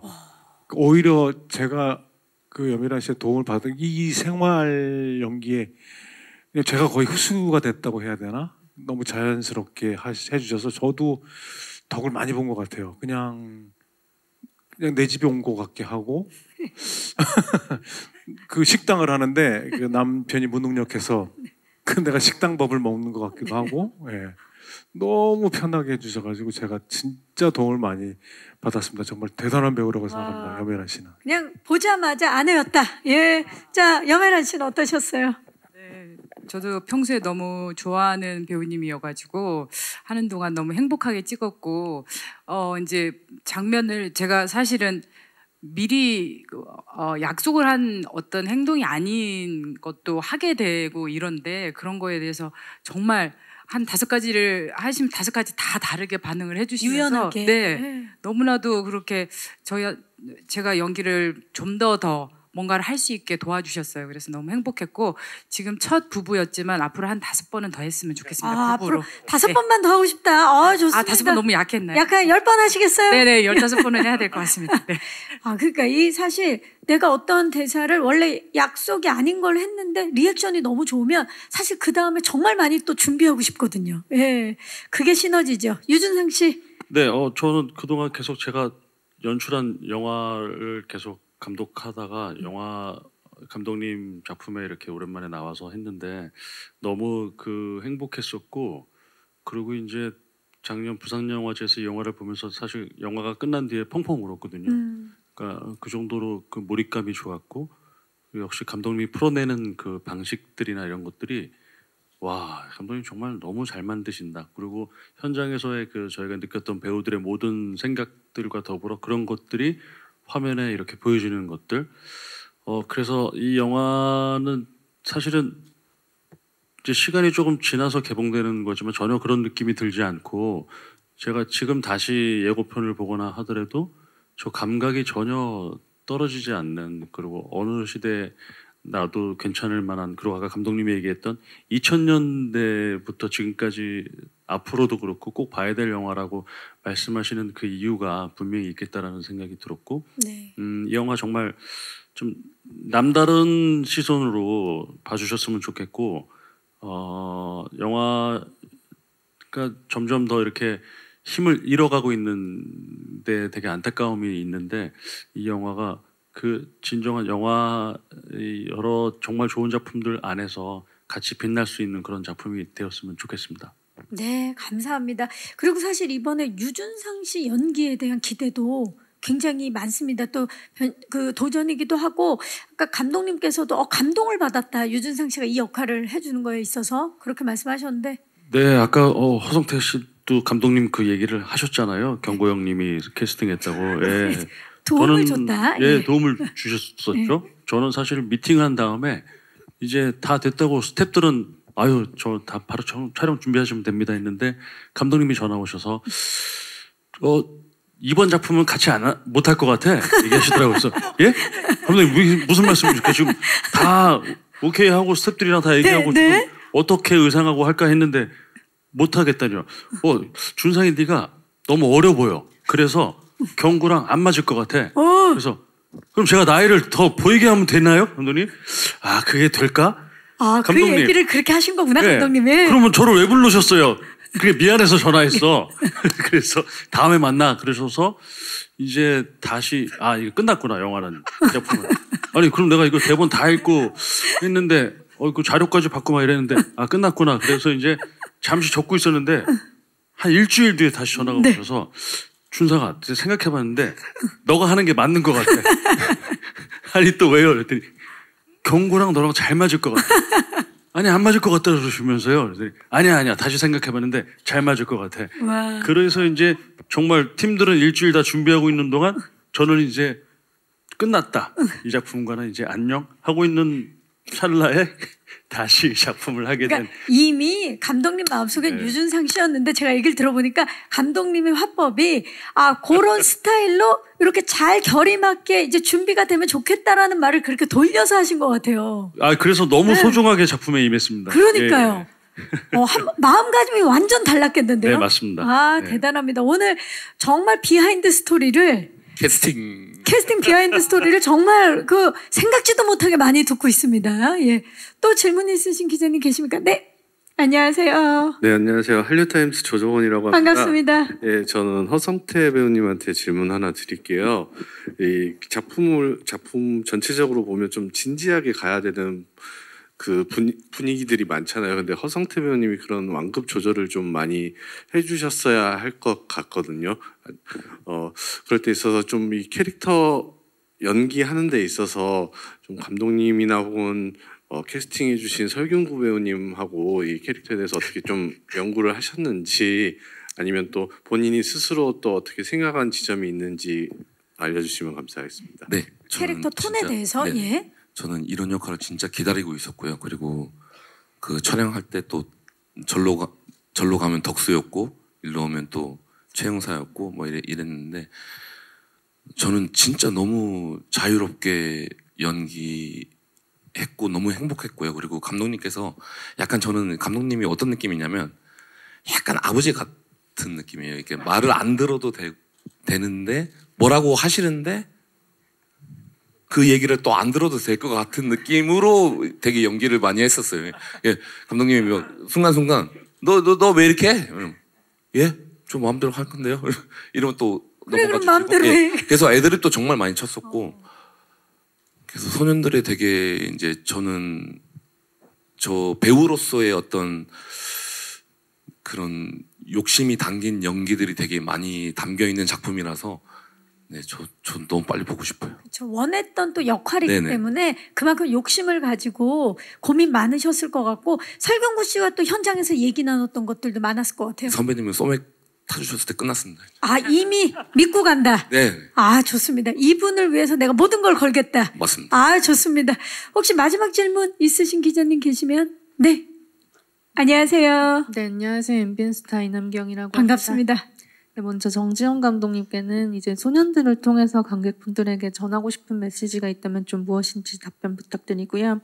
오히려 제가 그 염혜란 씨의 도움을 받은 이 생활 연기에 제가 거의 흡수가 됐다고 해야 되나? 너무 자연스럽게 해주셔서 저도 덕을 많이 본 것 같아요. 그냥 내 집에 온 것 같게 하고 그 식당을 하는데 그 남편이 무능력해서 그 내가 식당밥을 먹는 것 같기도 하고 예. 너무 편하게 해주셔가지고 제가 진짜 도움을 많이 받았습니다. 정말 대단한 배우라고 생각합니다. 염혜란 씨는. 그냥 보자마자 아내였다. 예. 자, 염혜란 씨는 어떠셨어요? 네, 저도 평소에 너무 좋아하는 배우님이어가지고 하는 동안 너무 행복하게 찍었고 이제 장면을 제가 사실은 미리 약속을 한 어떤 행동이 아닌 것도 하게 되고 이런데 그런 거에 대해서 정말 한 5가지를 하시면 5가지 다 다르게 반응을 해주시면서 유연하게. 네, 너무나도 그렇게 제가 연기를 좀 더 뭔가를 할 수 있게 도와주셨어요. 그래서 너무 행복했고 지금 첫 부부였지만 앞으로 한 5번은 더 했으면 좋겠습니다. 부부로. 앞으로 5번만 더 하고 싶다. 좋습니다. 5번 너무 약했나요? 약간 10번 하시겠어요? 네네, 15번은 해야 될 것 같습니다. 네. 그러니까 이 사실 내가 어떤 대사를 원래 약속이 아닌 걸 했는데 리액션이 너무 좋으면 사실 그 다음에 정말 많이 또 준비하고 싶거든요. 예, 그게 시너지죠. 유준상 씨. 네, 저는 그동안 계속 제가 연출한 영화를 계속 감독하다가 영화 감독님 작품에 이렇게 오랜만에 나와서 했는데 너무 행복했었고 그리고 이제 작년 부산영화제에서 이 영화를 보면서 사실 영화가 끝난 뒤에 펑펑 울었거든요. 그러니까 그 정도로 그 몰입감이 좋았고 역시 감독님이 풀어내는 그 방식들이나 이런 것들이 와, 감독님 정말 너무 잘 만드신다. 그리고 현장에서의 저희가 느꼈던 배우들의 모든 생각들과 더불어 그런 것들이 화면에 이렇게 보여지는 것들. 그래서 이 영화는 사실은 이제 시간이 조금 지나서 개봉되는 거지만 전혀 그런 느낌이 들지 않고 제가 지금 다시 예고편을 보거나 하더라도 저 감각이 전혀 떨어지지 않는 그리고 어느 시대에 나도 괜찮을 만한 그리고 아까 감독님이 얘기했던 2000년대부터 지금까지 앞으로도 그렇고 꼭 봐야 될 영화라고 말씀하시는 그 이유가 분명히 있겠다라는 생각이 들었고 네. 이 영화 정말 좀 남다른 시선으로 봐주셨으면 좋겠고 영화가 점점 더 이렇게 힘을 잃어가고 있는데 되게 안타까움이 있는데 이 영화가 그 진정한 영화 여러 정말 좋은 작품들 안에서 같이 빛날 수 있는 그런 작품이 되었으면 좋겠습니다. 네, 감사합니다. 그리고 사실 이번에 유준상 씨 연기에 대한 기대도 굉장히 많습니다. 또 그 도전이기도 하고 아까 감독님께서도 감동을 받았다. 유준상 씨가 이 역할을 해주는 거에 있어서 그렇게 말씀하셨는데 네, 아까 허성태 씨도 감독님 그 얘기를 하셨잖아요. 경고영님이 캐스팅했다고. 예. 도움을 줬다. 예, 도움을 주셨었죠. 저는 사실 미팅을 한 다음에 이제 다 됐다고 스태프들은 아유 저 다 바로 촬영 준비하시면 됩니다 했는데 감독님이 전화 오셔서 이번 작품은 같이 못할 것 같아 얘기하시더라고요. 그래서 예? 감독님 무슨 말씀이십니까? 지금 다 오케이 하고 스태프들이랑 다 얘기하고 네, 네. 지금 어떻게 의상하고 할까 했는데 못하겠다뇨. 준상이 네가 너무 어려 보여. 그래서 경구랑 안 맞을 것 같아. 그래서 그럼 제가 나이를 더 보이게 하면 되나요, 감독님? 아, 그게 될까? 아, 그 감독님. 얘기를 그렇게 하신 거구나, 네. 감독님이. 그러면 저를 왜 불러셨어요? 그게 미안해서 전화했어. 그래서 다음에 만나 그러셔서 이제 다시 이거 끝났구나, 영화는 작품은. 아니 그럼 내가 이거 대본 다 읽고 했는데 그 자료까지 받고 막 이랬는데 끝났구나. 그래서 이제 잠시 적고 있었는데 한 일주일 뒤에 다시 전화가 네. 오셔서 준상아 생각해봤는데 너가 하는 게 맞는 것 같아. 아니 또 왜요? 그랬더니 경구랑 너랑 잘 맞을 것 같아. 아니 안 맞을 것 같다 그러시면서요. 그랬더니 아니야 다시 생각해봤는데 잘 맞을 것 같아. 와. 그래서 이제 정말 팀들은 일주일 다 준비하고 있는 동안 저는 이제 끝났다. 이 작품과는 이제 안녕 하고 있는 찰나에 다시 작품을 하게 된. 그러니까 이미 감독님 마음속엔 네. 유준상 씨였는데 제가 얘기를 들어보니까 감독님의 화법이 그런 스타일로 이렇게 잘 결이 맞게 이제 준비가 되면 좋겠다라는 말을 그렇게 돌려서 하신 것 같아요. 그래서 너무 소중하게 작품에 임했습니다. 그러니까요. 예. 마음가짐이 완전 달랐겠는데요. 네, 맞습니다. 네. 대단합니다. 오늘 정말 비하인드 스토리를 캐스팅 비하인드 스토리를 정말 생각지도 못하게 많이 듣고 있습니다. 예. 또 질문 있으신 기자님 계십니까? 네. 안녕하세요. 네, 안녕하세요. 한류타임스 조정원이라고 합니다. 반갑습니다. 예, 저는 허성태 배우님한테 질문 하나 드릴게요. 이 작품 전체적으로 보면 좀 진지하게 가야 되는 그 분위기들이 많잖아요. 근데 허성태 배우님이 그런 완급 조절을 좀 많이 해주셨어야 할 것 같거든요. 그럴 때 있어서 좀 이 캐릭터 연기하는 데 있어서 좀 감독님이나 혹은 캐스팅해주신 설경구 배우님하고 이 캐릭터에 대해서 어떻게 좀 연구를 하셨는지 아니면 또 본인이 스스로 또 어떻게 생각한 지점이 있는지 알려주시면 감사하겠습니다. 네, 캐릭터 톤에 진짜, 대해서 네, 예. 저는 이런 역할을 진짜 기다리고 있었고요. 그리고 그 촬영할 때 또 절로 가면 덕수였고 일로 오면 또 최영사였고 뭐 이랬는데 저는 진짜 너무 자유롭게 연기했고 너무 행복했고요. 그리고 감독님께서 약간 저는 감독님이 어떤 느낌이냐면 약간 아버지 같은 느낌이에요. 이렇게 말을 안 들어도 되는데 뭐라고 하시는데 그 얘기를 또 안 들어도 될 것 같은 느낌으로 되게 연기를 많이 했었어요. 예, 감독님이 순간순간 너 왜 이렇게 해? 예? 저 마음대로 할 건데요. 이러면 또 그래, 그럼 넘어가 마음대로 주시고. 해. 예, 그래서 애들이 또 정말 많이 쳤었고 그래서 소년들의 되게 이제 저는 저 배우로서의 어떤 그런 욕심이 담긴 연기들이 되게 많이 담겨 있는 작품이라서 네, 저 너무 빨리 보고 싶어요. 저 원했던 또 역할이기 네네. 때문에 그만큼 욕심을 가지고 고민 많으셨을 것 같고 설경구 씨와 또 현장에서 얘기 나눴던 것들도 많았을 것 같아요. 선배님은 소맥 타주셨을 때 끝났습니다. 이미 믿고 간다. 네, 좋습니다. 이분을 위해서 내가 모든 걸 걸겠다. 맞습니다. 좋습니다. 혹시 마지막 질문 있으신 기자님 계시면 네. 안녕하세요. 네, 안녕하세요. 엠비엔스타 이남경이라고 반갑습니다. 합니다. 네, 먼저 정지영 감독님께는 이제 소년들을 통해서 관객분들에게 전하고 싶은 메시지가 있다면 좀 무엇인지 답변 부탁드리고요.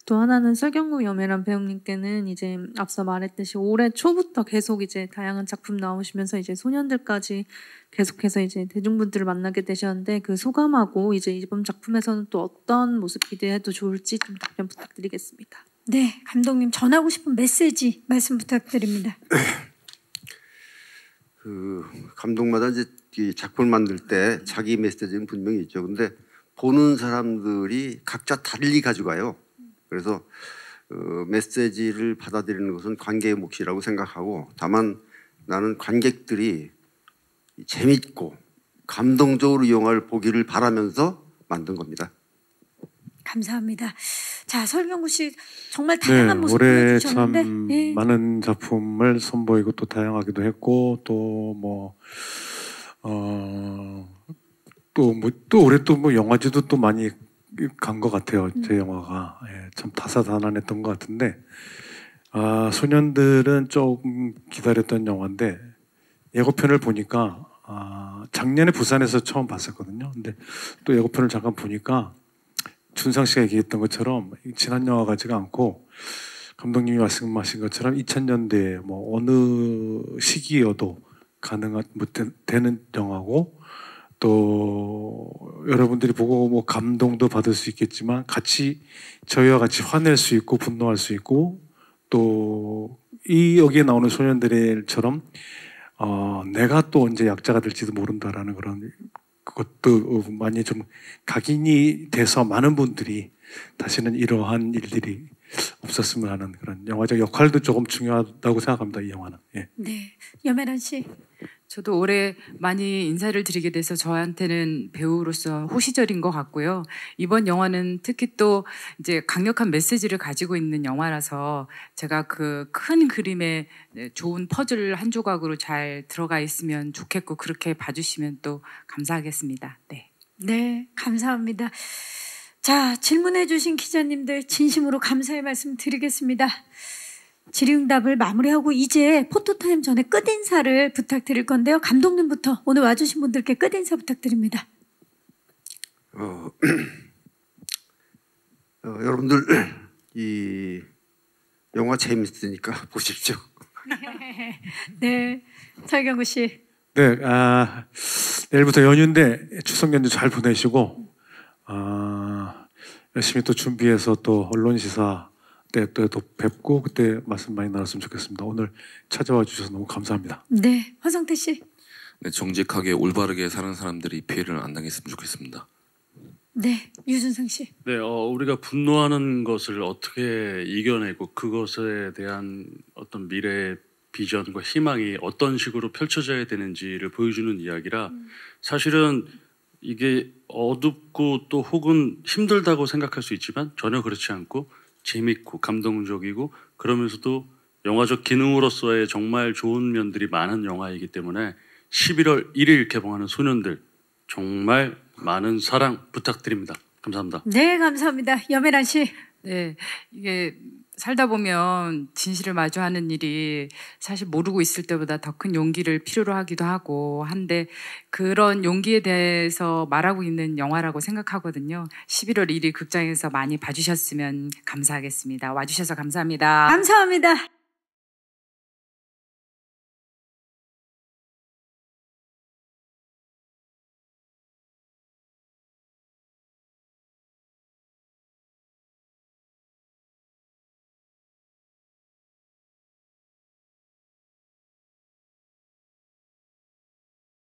또 하나는 설경구 여매란 배우님께는 이제 앞서 말했듯이 올해 초부터 계속 이제 다양한 작품 나오시면서 이제 소년들까지 계속해서 이제 대중분들을 만나게 되셨는데 그 소감하고 이제 이번 작품에서는 또 어떤 모습 기대해도 좋을지 좀 답변 부탁드리겠습니다. 네, 감독님 전하고 싶은 메시지 말씀 부탁드립니다. 그 감독마다 이제 이 작품을 만들 때 자기 메시지는 분명히 있죠. 근데 보는 사람들이 각자 달리 가져가요. 그래서 메시지를 받아들이는 것은 관객의 몫이라고 생각하고 다만 나는 관객들이 재밌고 감동적으로 이 영화를 보기를 바라면서 만든 겁니다. 감사합니다. 자, 설경구 씨 정말 다양한 모습 올해 보여주셨는데 참 예. 많은 작품을 선보이고 또 다양하기도 했고 또 올해 또 뭐 영화제도 또 많이 간 것 같아요. 제 영화가 참 다사다난했던 것 같은데 소년들은 조금 기다렸던 영화인데 예고편을 보니까 작년에 부산에서 처음 봤었거든요. 근데 또 예고편을 잠깐 보니까 준상 씨가 얘기했던 것처럼 지난 영화 같지가 않고 감독님이 말씀하신 것처럼 2000년대 뭐 어느 시기여도 가능한 되는 영화고 또 여러분들이 보고 뭐 감동도 받을 수 있겠지만 같이 저희와 같이 화낼 수 있고 분노할 수 있고 또 이 여기에 나오는 소년들처럼 내가 또 언제 약자가 될지도 모른다라는 그런 그것도 많이 좀 각인이 돼서 많은 분들이 다시는 이러한 일들이 없었으면 하는 그런 영화적 역할도 조금 중요하다고 생각합니다. 이 영화는. 예. 네, 염혜란 씨. 저도 올해 많이 인사를 드리게 돼서 저한테는 배우로서 호시절인 것 같고요. 이번 영화는 특히 또 이제 강력한 메시지를 가지고 있는 영화라서 제가 그 큰 그림에 좋은 퍼즐 한 조각으로 잘 들어가 있으면 좋겠고 그렇게 봐주시면 또 감사하겠습니다. 네. 네, 감사합니다. 자, 질문해 주신 기자님들 진심으로 감사의 말씀 드리겠습니다. 질의응답을 마무리하고 이제 포토타임 전에 끝인사를 부탁드릴 건데요. 감독님부터 오늘 와주신 분들께 끝인사 부탁드립니다. 여러분들 이 영화 재밌으니까 보십시오. 네, 설경구 씨. 네, 내일부터 연휴인데 추석 연휴 잘 보내시고 열심히 또 준비해서 또 언론 시사 때또 뵙고 그때 말씀 많이 나눴으면 좋겠습니다. 오늘 찾아와 주셔서 너무 감사합니다. 네, 화성태 씨. 네, 정직하게 올바르게 사는 사람들이 피해를 안 당했으면 좋겠습니다. 네, 유준상 씨. 네, 우리가 분노하는 것을 어떻게 이겨내고 그것에 대한 어떤 미래의 비전과 희망이 어떤 식으로 펼쳐져야 되는지를 보여주는 이야기라 사실은 이게 어둡고 또 혹은 힘들다고 생각할 수 있지만 전혀 그렇지 않고 재밌고 감동적이고 그러면서도 영화적 기능으로서의 정말 좋은 면들이 많은 영화이기 때문에 11월 1일 개봉하는 소년들 정말 많은 사랑 부탁드립니다. 감사합니다. 네, 감사합니다. 염혜란 씨. 네, 이게 살다 보면 진실을 마주하는 일이 사실 모르고 있을 때보다 더 큰 용기를 필요로 하기도 하고 한데 그런 용기에 대해서 말하고 있는 영화라고 생각하거든요. 11월 1일 극장에서 많이 봐주셨으면 감사하겠습니다. 와주셔서 감사합니다. 감사합니다.